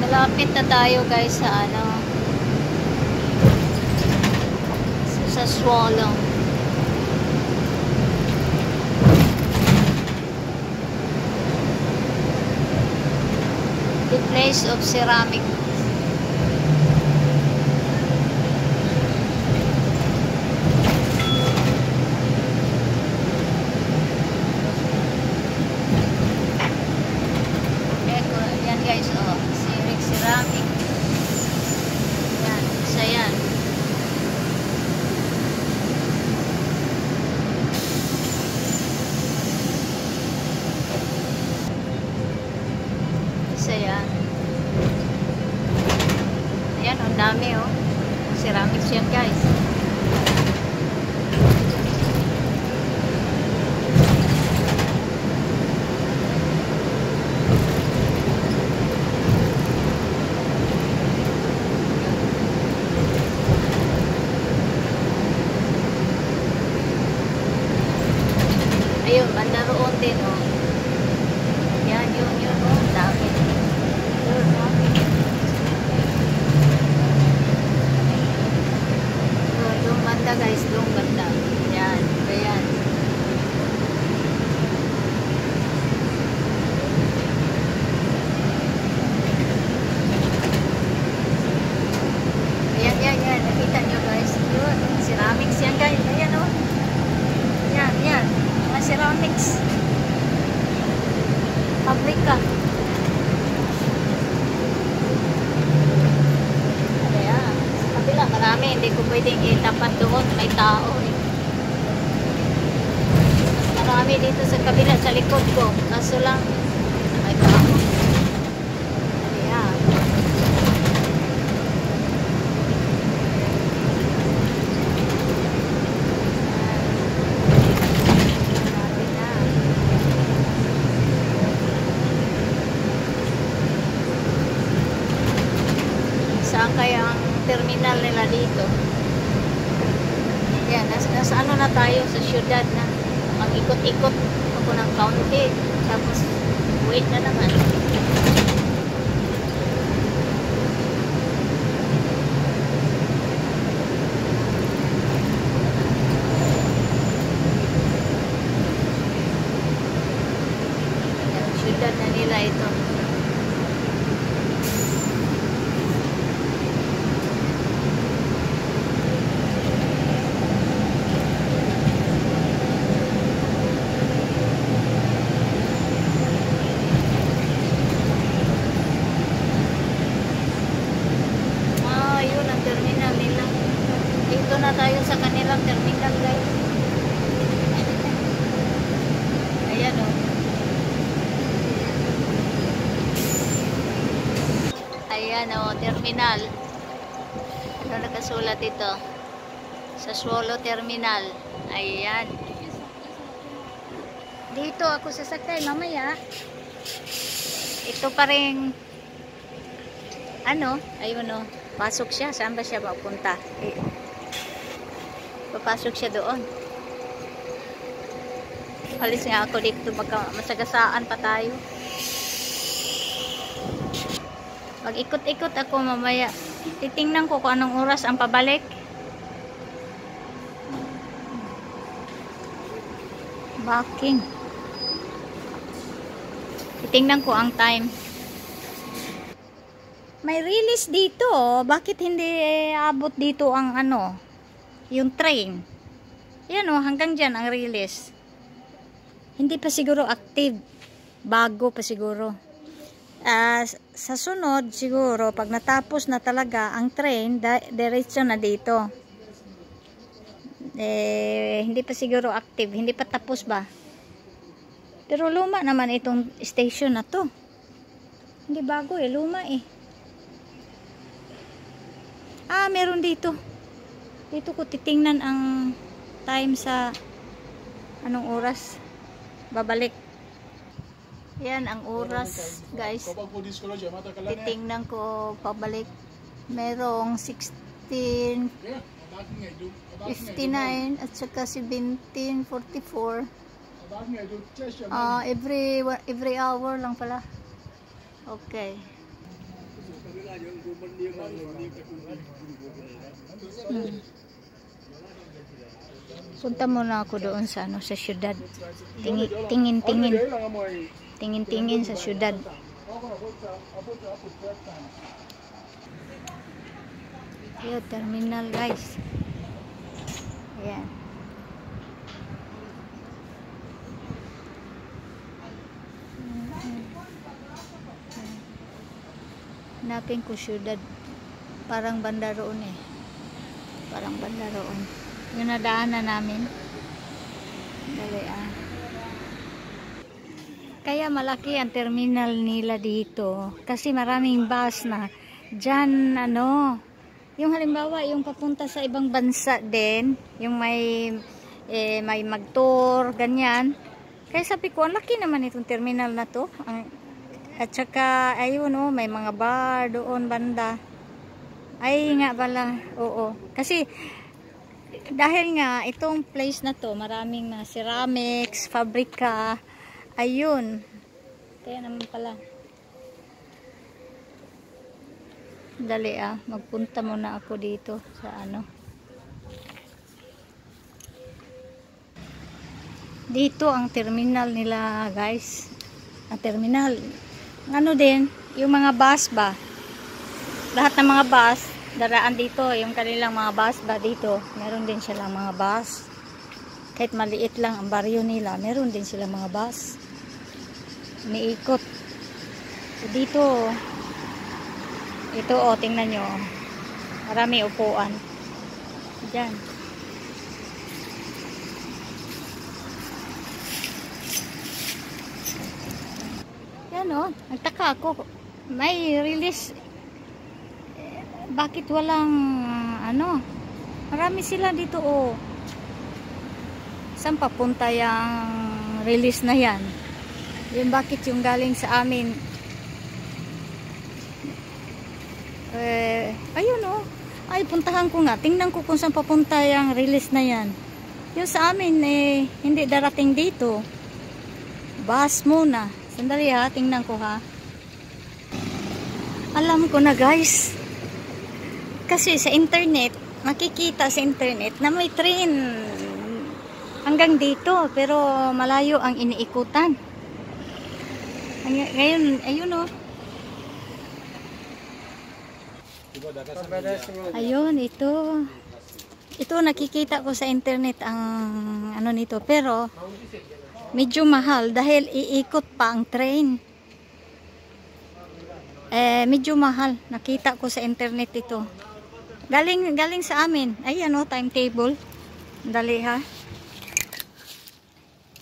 Malapit na tayo guys sa ano, sa Swallow. The place of ceramic. Yan guys, oh, ceramic. Yan, isa yan. Isa yan. Ayan, ang dami oh. Ceramics yan guys. Ayun, banda roon din oh. Yan, yun oh, dami. Yun oh. Doon banda guys, doon banda. Yan, ayan. Ayan, nakita nyo guys. Yun, ceramics yan guys. Ayan oh. Yan. Mga ceramics. Pabrika. Ayan. Sa kabila, marami. Hindi ko pwedeng itapat doon. May tao eh. Mas marami dito sa kabila, sa likod ko. Kaso lang, may tao. Ayan. Saan kaya ang terminal nila dito? Yan, nasa ano na tayo sa syudad na. Mag-ikot-ikot ako ng kaunti. Tapos, wait na naman. Yan, syudad na nila ito. Terminal nila. Dito na tayo sa kanilang terminal guys. Ayan o. Ayan o, terminal. Ano nakasulat ito? Sa Swallow Terminal. Ayan. Dito ako sasakay mamaya. Ito pa rin ano, ayun o. Pasok siya. Saan ba siya mapunta? Papasok siya doon. Alis nga ako dito. Masagasaan pa tayo. Mag-ikot-ikot ako mamaya. Titingnan ko kung anong oras ang pabalik. Backing. Titingnan ko ang time. May release dito, oh. Bakit hindi abot dito ang ano, yung train? Yan oh, hanggang dyan ang release. Hindi pa siguro active. Bago pa siguro. Sa sunod siguro, pag natapos na talaga ang train, diretso na dito. Hindi pa siguro active. Hindi pa tapos ba? Pero luma naman itong station na to. Hindi bago eh, luma eh. Meron dito. Dito ko titingnan ang time sa anong oras babalik. Yan ang oras, guys. Titingnan ko pabalik. Merong 16:59 at saka 17:44. Every hour lang pala. Okay. Punta muna ako doon sa ano, sa syudad. Tingin-tingin. Tingin-tingin sa syudad. Yo, terminal guys. Ayan. Hanapin ko syudad. Parang banda roon eh. Parang banda roon. Yung nadaanan namin. Dali ah. Kaya malaki ang terminal nila dito. Kasi maraming bus na. Diyan ano. Yung halimbawa, yung papunta sa ibang bansa din. Yung may mag-tour, ganyan. Kaya sabi ko, ang laki naman itong terminal na to. At saka, ayun oh, may mga bar doon banda. Ay nga pala, oo. Kasi, dahil nga, itong place na to, maraming na ceramics, fabrika, ayun. Kaya naman pala. Dali ah, magpunta muna ako dito sa ano. Dito ang terminal nila guys. Ang terminal. Ano din, yung mga bus ba? Lahat ng mga bus, daraan dito. Yung kanilang mga bus ba dito. Meron din silang mga bus. Kahit maliit lang ang baryo nila, meron din silang mga bus. Umiikot. Dito, ito o, tingnan nyo. Marami upuan. Diyan. Yan o, nagtaka ako. May release. Bakit walang ano? Marami sila dito o. Saan papunta yung release na yan? Yung bakit yung galing sa amin? Ayun o. Ay, puntahan ko nga. Tingnan ko kung saan papunta yung release na yan. Yung sa amin, hindi darating dito. Bus muna. Sandali ha, tingnan ko ha. Alam ko na guys. Kasi sa internet, makikita sa internet na may train hanggang dito. Pero malayo ang iniikutan. Ngayon, ayun o. Ayun, ito. Ito nakikita ko sa internet ang ano nito. Pero, medyo mahal dahil iikot pa ang train. Medyo mahal. Nakita ko sa internet ito. Galing sa amin. Ayan o, timetable. Dali ha.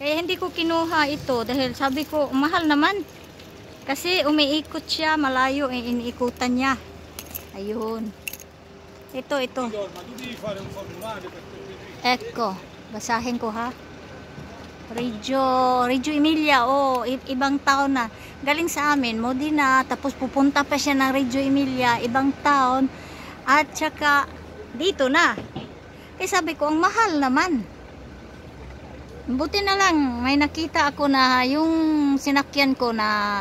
Kaya hindi ko kinuha ito dahil sabi ko, mahal naman. Kasi umiikot siya, malayo ang iniikutan niya. Ayun. Ito. Eko. Basahin ko ha. Reggio Emilia. Oh, ibang town na. Galing sa amin, Modena. Tapos pupunta pa siya ng Reggio Emilia. Ibang town. At saka, dito na. Kaya sabi ko, ang mahal naman. Buti na lang, may nakita ako na yung sinakyan ko na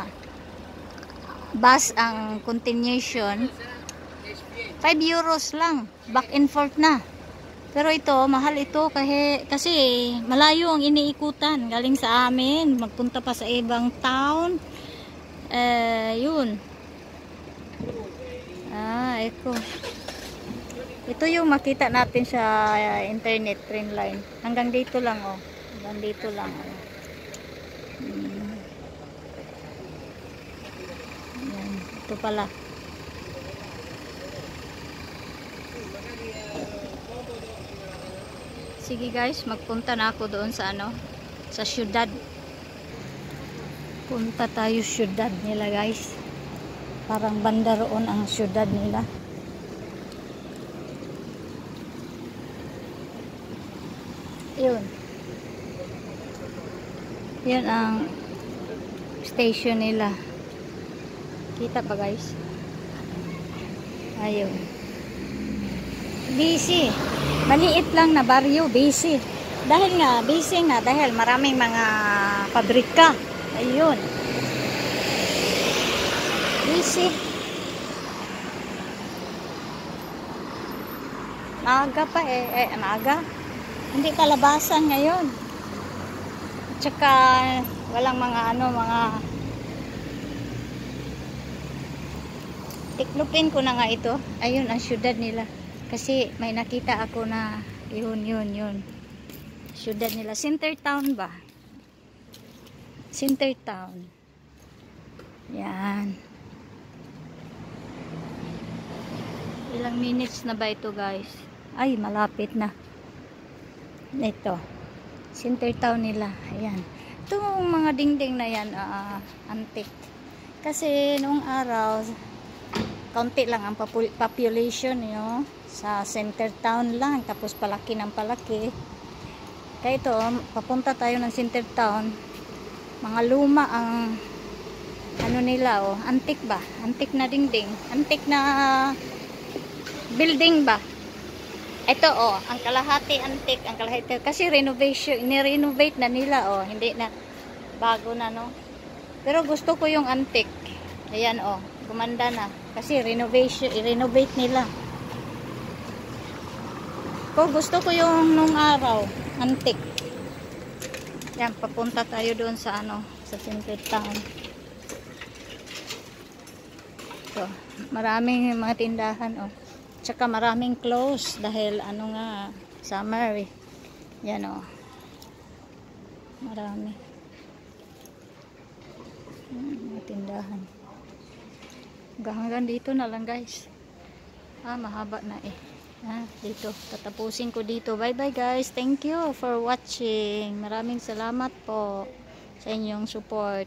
bus ang continuation. 5 euros lang. Back and forth na. Pero ito, mahal ito kasi malayo ang iniikutan. Galing sa amin. Magpunta pa sa ibang town. Yun. Ito. Ito yung makita natin sa internet train line. Hanggang dito lang oh. Hanggang dito lang oh. Yan. Ito pala. Sige guys, magpunta na ako doon sa ano, sa syudad. Punta tayo syudad nila guys. Parang banda roon ang syudad nila. Yun. Yan ang station nila. Kita pa guys? Ayun. Busy. Maliit lang na baryo, busy. Dahil nga, busy nga. Dahil maraming mga pabrika. Ayun. Busy. Maaga pa eh. Maaga. Hindi pa labasan ngayon. Tsaka walang mga mga tiklupin ko na nga ito. Ayun ang syudad nila. Kasi may nakita ako na yun. Syudad nila. Center town ba? Center town. Yan. Ilang minutes na ba ito guys? Ay, malapit na. Ito. Center town nila. Ayan. Itong mga dingding na yan, antique. Kasi noong araw, kaunti lang ang population nyo. Sa center town lang. Tapos palaki ng palaki. Kaya ito, papunta tayo ng center town. Mga luma ang ano nila, antique ba? Antique na dingding. Antique na building ba? Ito ang kalahati antique, ang kalahati kasi renovation, ni-renovate na nila hindi na bago na no. Pero gusto ko yung antique. Ayan gumanda na kasi renovation, i-renovate nila. Gusto ko yung nung araw, antique. Yan, papunta tayo doon sa sa center town. So, maraming mga tindahan Tsaka maraming close dahil nga summer eh. Yan marami. Mga tindahan. Hanggang dito na lang guys. Mahaba na eh. Dito. Tatapusin ko dito. Bye bye guys. Thank you for watching. Maraming salamat po sa inyong support.